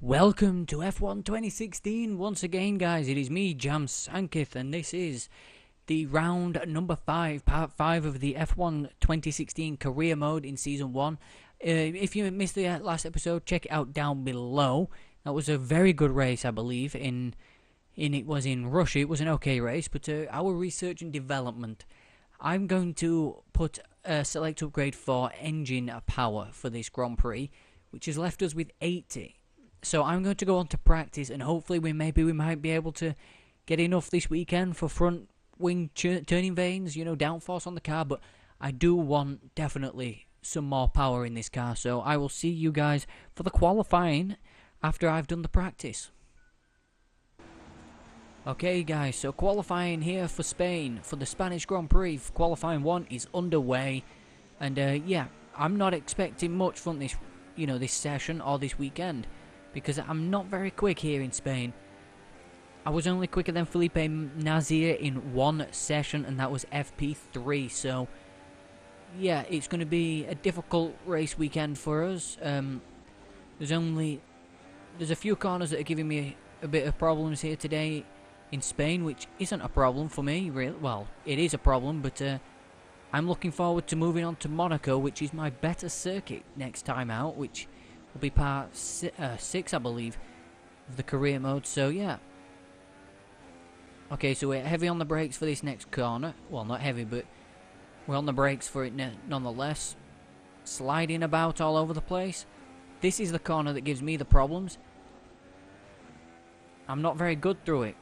Welcome to F1 2016 once again, guys. It is me, Jam Sankith, and this is the round number 5, part 5 of the F1 2016 career mode in season 1. If you missed the last episode, check it out down below. That was a very good race, I believe. It was in Russia. It was an okay race, but our research and development. I'm going to put a select upgrade for engine power for this Grand Prix, which has left us with 80. So I'm going to go on to practice, and hopefully we might be able to get enough this weekend for front wing turning vanes, downforce on the car. But I do want definitely some more power in this car. So I will see you guys for the qualifying after I've done the practice. Okay guys, so qualifying here for Spain, for the Spanish Grand Prix. Qualifying 1 is underway, and yeah, I'm not expecting much from this, this session or this weekend, because I'm not very quick here in Spain. I was only quicker than Felipe Nazir in one session, and that was FP3, so yeah, it's going to be a difficult race weekend for us. There's a few corners that are giving me a bit of problems here today in Spain, which isn't a problem for me, really. Well, it is a problem, but I'm looking forward to moving on to Monaco, which is my better circuit next time out, which will be part 6, I believe, of the career mode. So yeah. Okay, so we're heavy on the brakes for this next corner. Well, not heavy, but we're on the brakes for it nonetheless. Sliding about all over the place. This is the corner that gives me the problems. I'm not very good through it.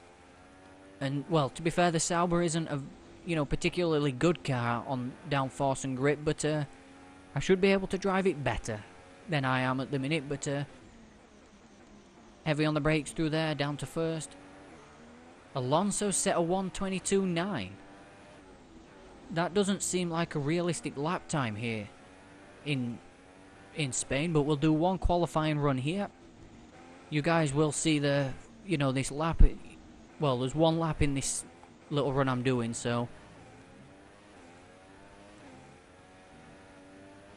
And, well, to be fair, the Sauber isn't a, particularly good car on downforce and grip, but I should be able to drive it better than I am at the minute. But heavy on the brakes through there, down to first. Alonso set a 1:22.9. That doesn't seem like a realistic lap time here in Spain, but we'll do one qualifying run here. You guys will see this lap. Well, there's one lap in this little run I'm doing, so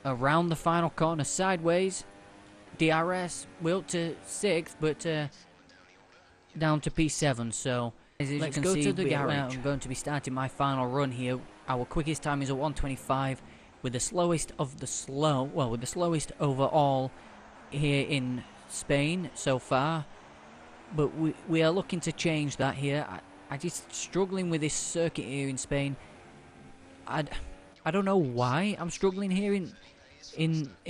around the final corner sideways, DRS, we're up to 6th, but down to P7, so as you can see, to the garage. I'm going to be starting my final run here. Our quickest time is a 1:25, with the slowest of the with the slowest overall here in Spain so far. But we are looking to change that here. I just struggling with this circuit here in Spain. I don't know why I'm struggling here in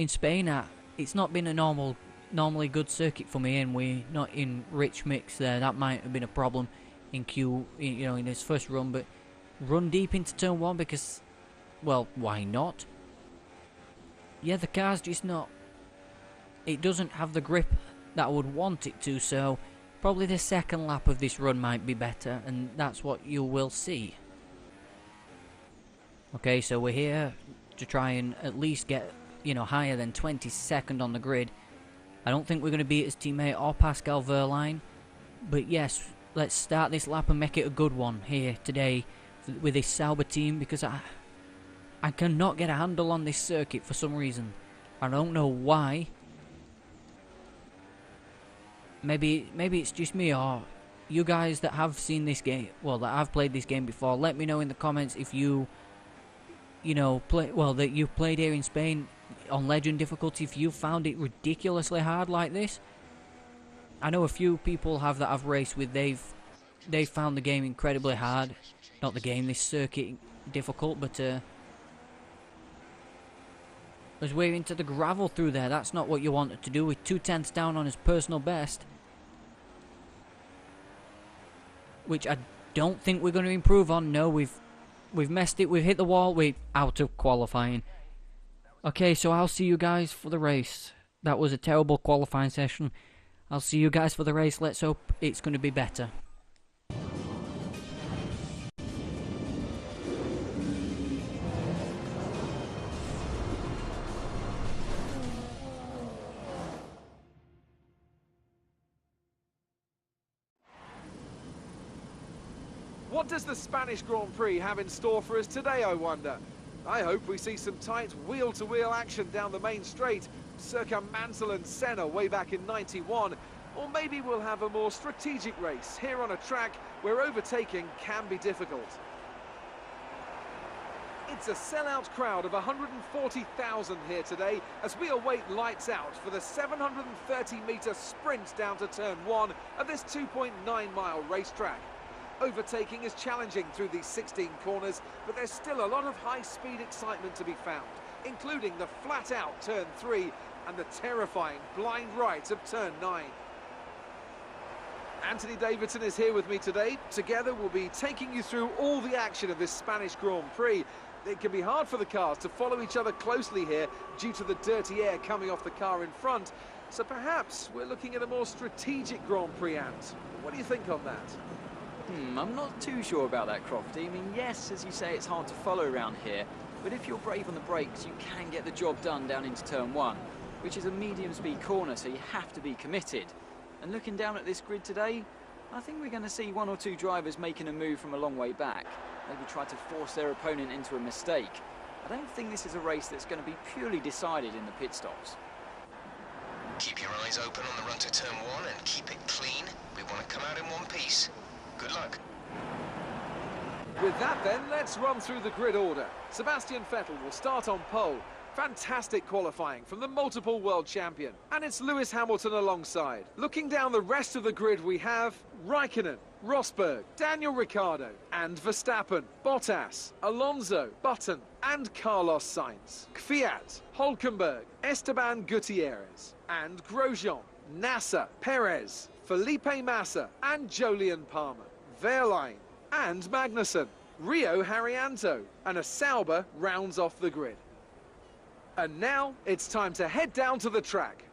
Spain. It's not been a normally good circuit for me, and we're not in rich mix there. That might have been a problem in in his first run. But run deep into turn 1 because, well, why not? Yeah, the car's just not. It doesn't have the grip that I would want it to, so probably the second lap of this run might be better, and that's what you will see. Okay, so we're here to try and at least get, higher than 22nd on the grid. I don't think we're going to beat his teammate or Pascal Wehrlein, but yes, let's start this lap and make it a good one here today with this Sauber team, because I cannot get a handle on this circuit for some reason. I don't know why. Maybe it's just me, or you guys that have seen this game, well, that have played this game before. Let me know in the comments if you, that you've played here in Spain on Legend difficulty, if you found it ridiculously hard like this. I know a few people have that I've raced with. They've found the game incredibly hard. Not the game, this circuit difficult, but as we're into the gravel through there, that's not what you wanted to do with 2/10 down on his personal best. Which I don't think we're going to improve on. No, we've messed it. We've hit the wall. We're out of qualifying. Okay, so I'll see you guys for the race. That was a terrible qualifying session. I'll see you guys for the race. Let's hope it's going to be better. What does the Spanish Grand Prix have in store for us today, I wonder? I hope we see some tight wheel-to-wheel action down the main straight, circa Mansell and Senna way back in '91, Or maybe we'll have a more strategic race here on a track where overtaking can be difficult. It's a sellout crowd of 140,000 here today as we await lights out for the 730-metre sprint down to turn 1 of this 2.9-mile racetrack. Overtaking is challenging through these 16 corners, but there's still a lot of high-speed excitement to be found, including the flat-out turn 3 and the terrifying blind right of turn 9. Anthony Davidson is here with me today. Together we'll be taking you through all the action of this Spanish Grand Prix. It can be hard for the cars to follow each other closely here due to the dirty air coming off the car in front. So perhaps we're looking at a more strategic Grand Prix, Ant. What do you think on that? I'm not too sure about that, Crofty. I mean, yes, as you say, it's hard to follow around here, but if you're brave on the brakes, you can get the job done down into turn 1, which is a medium-speed corner, so you have to be committed. And looking down at this grid today, I think we're going to see 1 or 2 drivers making a move from a long way back, maybe try to force their opponent into a mistake. I don't think this is a race that's going to be purely decided in the pit stops. Keep your eyes open on the run to turn 1 and keep it clean. We want to come out in one piece. Good luck. With that then, let's run through the grid order. Sebastian Vettel will start on pole. Fantastic qualifying from the multiple world champion. And it's Lewis Hamilton alongside. Looking down the rest of the grid we have Raikkonen, Rosberg, Daniel Ricciardo and Verstappen, Bottas, Alonso, Button and Carlos Sainz, Kvyat, Hülkenberg, Esteban Gutierrez and Grosjean, Nasser, Perez, Felipe Massa and Jolyon Palmer, Wehrlein and Magnussen, Rio Haryanto and a Sauber rounds off the grid. And now it's time to head down to the track.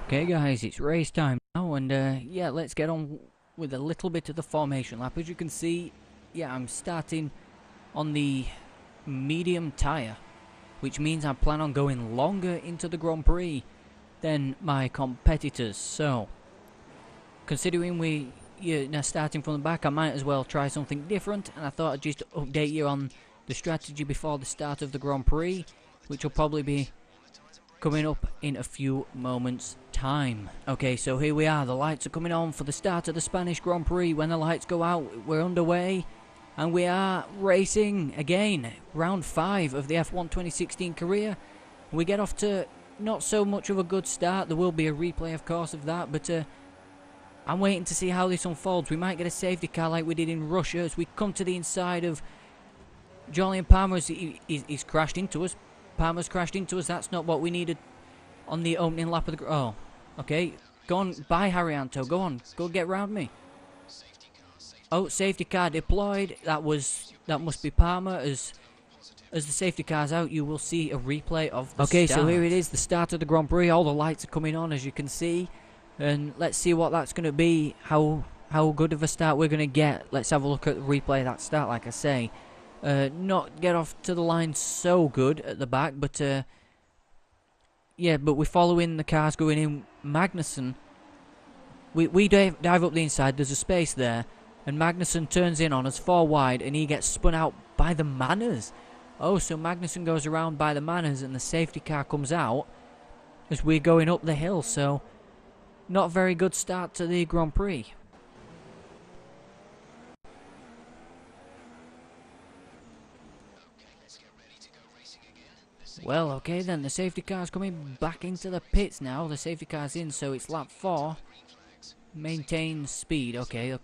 Okay guys, it's race time now, and yeah, let's get on with a little bit of the formation lap. As you can see, yeah, I'm starting on the medium tyre, which means I plan on going longer into the Grand Prix than my competitors. So, considering you're now starting from the back, I might as well try something different, and I thought I'd just update you on the strategy before the start of the Grand Prix, which will probably be coming up in a few moments' time. Okay, so here we are. The lights are coming on for the start of the Spanish Grand Prix. When the lights go out, we're underway, and we are racing again. Round 5 of the F1 2016 career. We get off to not so much of a good start. There will be a replay, of course, of that, but I'm waiting to see how this unfolds. We might get a safety car like we did in Russia as we come to the inside of Jolyon Palmer. He's crashed into us. Palmer's crashed into us. That's not what we needed on the opening lap of the... Oh, okay. Go on, by Haryanto. Go on. Go get round me. Oh, safety car deployed. That must be Palmer. As the safety car's out, you will see a replay of the start. So here it is, the start of the Grand Prix. All the lights are coming on, as you can see. And let's see what that's going to be. How good of a start we're going to get. Let's have a look at the replay of that start, like I say. Not get off to the line so good at the back, but yeah, but we're following the cars going in. Magnussen, we dive up the inside, there's a space there, and Magnussen turns in on us 4 wide, and he gets spun out by the Manners. Oh, so Magnussen goes around by the Manners, and the safety car comes out as we're going up the hill, so not a very good start to the Grand Prix. Well, okay then, the safety car's coming back into the pits now. The safety car's in, so it's lap 4. Maintain speed, okay.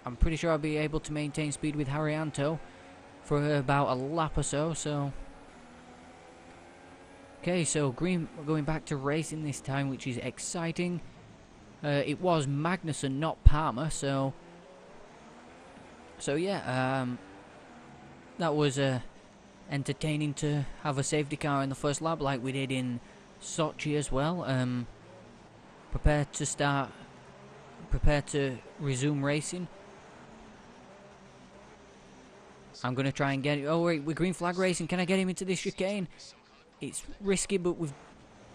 I'm pretty sure I'll be able to maintain speed with Haryanto for about a lap or so, Okay, so Green going back to racing this time, which is exciting. It was Magnussen, not Palmer, so yeah, that was entertaining to have a safety car in the first lap like we did in Sochi as well. Prepared to resume racing. I'm going to try and get it. Oh wait, we're green flag racing. Can I get him into this chicane? It's risky, but we've...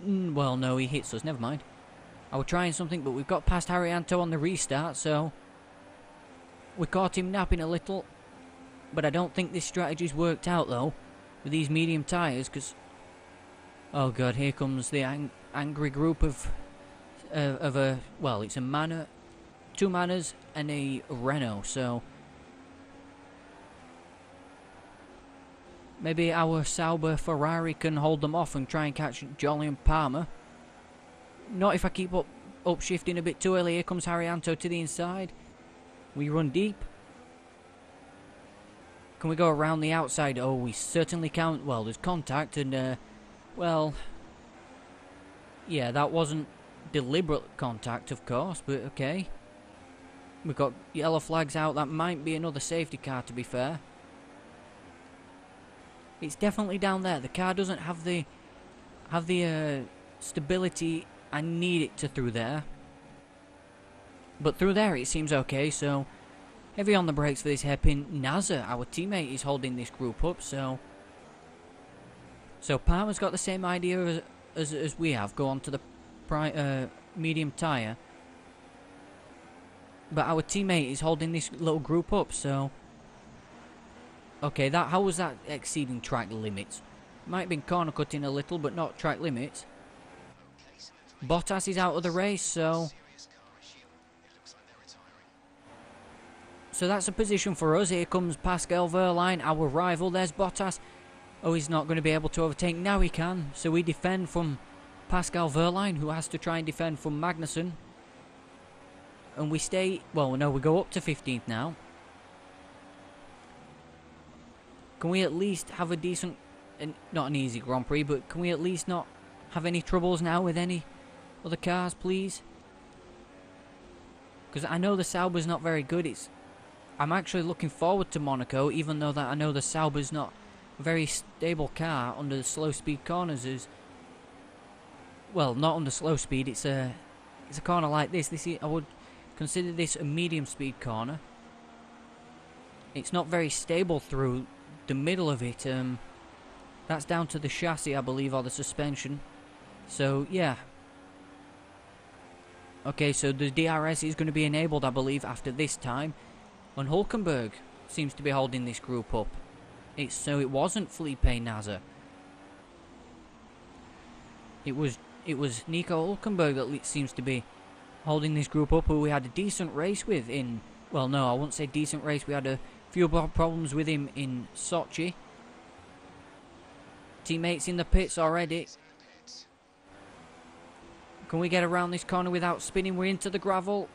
well, no, he hits us. Never mind. I was trying something, but we've got past Haryanto on the restart, so... we caught him napping a little. But I don't think this strategy's worked out, though, with these medium tyres, because... Oh god, here comes the angry group of a, well, it's a Manor, 2 Manors and a Renault, so maybe our Sauber Ferrari can hold them off and try and catch Jolly and Palmer. Not if I keep upshifting a bit too early. Here comes Haryanto to the inside. We run deep. Can we go around the outside? Oh, we certainly can't. Well, there's contact and, well, yeah, that wasn't deliberate contact, of course, but okay. We've got yellow flags out. That might be another safety car, to be fair. It's definitely down there. The car doesn't have the stability I need it to through there. But through there it seems okay, so heavy on the brakes for this hairpin. Nazar, our teammate, is holding this group up, so Palmer's got the same idea as we have. Go on to the medium tyre. But our teammate is holding this little group up, so okay, how was that exceeding track limits? Might have been corner cutting a little, but not track limits. Bottas is out of the race, so that's a position for us. Here comes Pascal Wehrlein, our rival. There's Bottas. Oh, he's not going to be able to overtake. Now he can. So we defend from Pascal Wehrlein, who has to try and defend from Magnussen. And we stay, well, no, we go up to 15th now. Can we at least have a decent, not an easy Grand Prix, but can we at least not have any troubles now with any other cars, please? Because I know the Sauber's not very good. I'm actually looking forward to Monaco, even though that I know the Sauber's not a very stable car under the slow speed corners. Well, not under slow speed. It's a corner like this. I would consider this a medium speed corner. It's not very stable through the middle of it. That's down to the chassis, I believe, or the suspension. So yeah. Okay, so the DRS is going to be enabled, I believe, after this time. And Hülkenberg seems to be holding this group up. So it wasn't Felipe Nasr. It was Nico Hülkenberg that seems to be holding this group up, who we had a decent race with in... Well, no, I wouldn't say decent race. We had a few problems with him in Sochi. Teammates in the pits already. Can we get around this corner without spinning? We're into the gravel.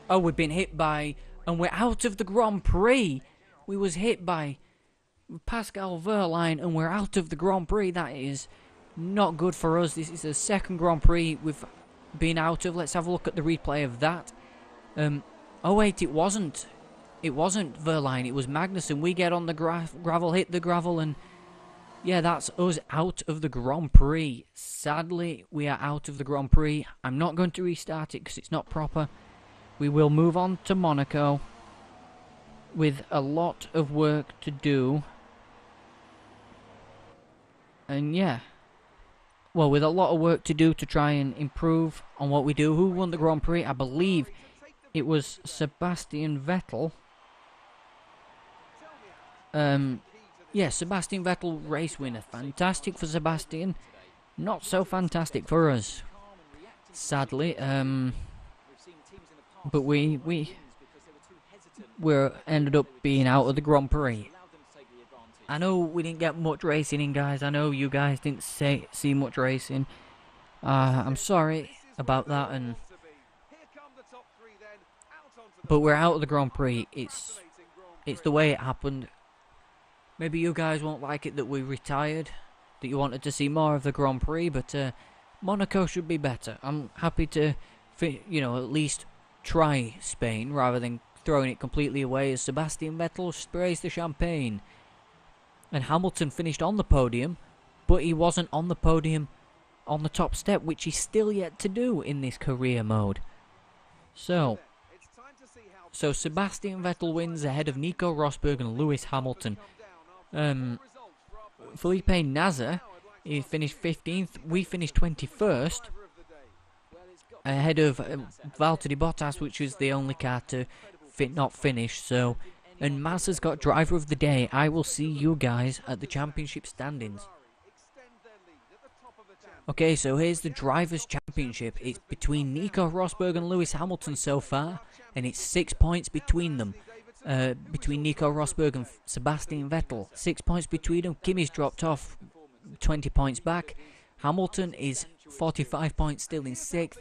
Oh, we've been hit by... And we're out of the Grand Prix. We was hit by Pascal Wehrlein and we're out of the Grand Prix. That is not good for us. This is the second Grand Prix we've been out of. Let's have a look at the replay of that. Oh wait, it wasn't. It wasn't Wehrlein. It was Magnussen. We get on the gravel, hit the gravel, and yeah, that's us out of the Grand Prix. Sadly, we are out of the Grand Prix. I'm not going to restart it because it's not proper. We will move on to Monaco with a lot of work to do. And yeah, well, with a lot of work to do to try and improve on what we do. Who won the Grand Prix? I believe it was Sebastian Vettel. Yeah, Sebastian Vettel, race winner. Fantastic for Sebastian. Not so fantastic for us, sadly. But we ended up being out of the Grand Prix. I know we didn't get much racing in, guys. I know you guys didn't see much racing. I'm sorry about that, but we're out of the Grand Prix. It's the way it happened. Maybe you guys won't like it that we retired, that you wanted to see more of the Grand Prix, but Monaco should be better. I'm happy to, at least try Spain rather than throwing it completely away as Sebastian Vettel sprays the champagne. And Hamilton finished on the podium, but he wasn't on the podium on the top step, which he's still yet to do in this career mode. So Sebastian Vettel wins ahead of Nico Rosberg and Lewis Hamilton. Felipe Nasr, he finished 15th. We finished 21st. Ahead of Valtteri Bottas, which was the only car to not finish. So, and Mazda's got driver of the day. I will see you guys at the championship standings. Okay, so here's the Drivers' Championship. It's between Nico Rosberg and Lewis Hamilton so far, and it's 6 points between them. Between Nico Rosberg and Sebastian Vettel. 6 points between them. Kimi's dropped off 20 points back. Hamilton is 45 points still in 6th.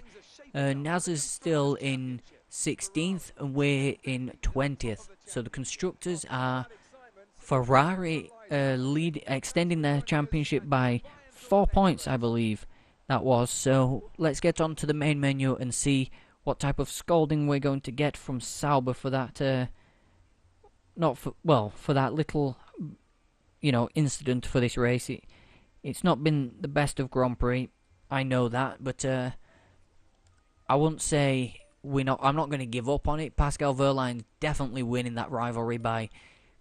Nazar's still in 16th, and we're in 20th. So the constructors are Ferrari extending their championship by 4 points, I believe that was. So let's get on to the main menu and see what type of scolding we're going to get from Sauber for that for that little incident for this race. It's not been the best of Grand Prix, I know that, but I wouldn't say I'm not going to give up on it. Pascal Wehrlein's definitely winning that rivalry by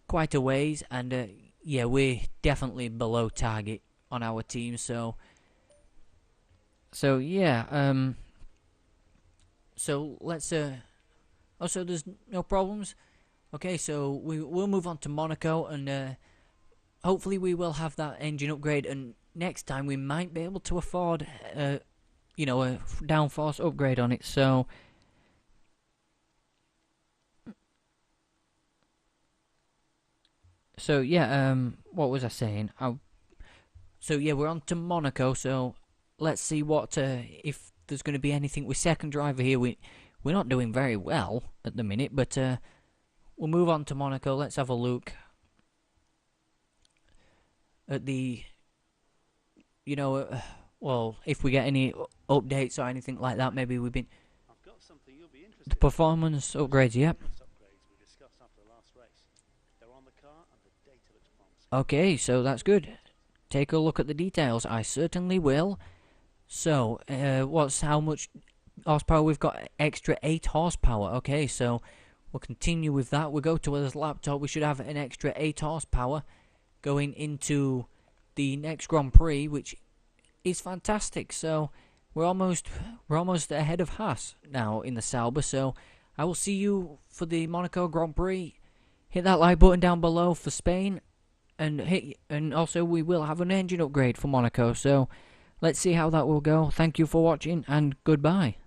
quite a ways, and yeah, we're definitely below target on our team. So yeah. So let's. Also, there's no problems. Okay, so we'll move on to Monaco, and hopefully we will have that engine upgrade, and next time we might be able to afford a downforce upgrade on it. So yeah, what was I saying? So yeah, we're on to Monaco. So let's see what if there's going to be anything with second driver here. We're not doing very well at the minute, but we'll move on to Monaco. Let's have a look at the well, if we get any updates or anything like that. Maybe we've been the performance upgrades. Yep. Okay, so that's good. Take a look at the details. I certainly will. So, how much horsepower we've got? Extra 8 horsepower. Okay, so we'll continue with that. We'll go to his laptop. We should have an extra 8 horsepower going into the next Grand Prix, which is fantastic. So we're almost ahead of Haas now in the Sauber. So I will see you for the Monaco Grand Prix. Hit that like button down below for Spain. And also we will have an engine upgrade for Monaco, so let's see how that will go. Thank you for watching, and goodbye.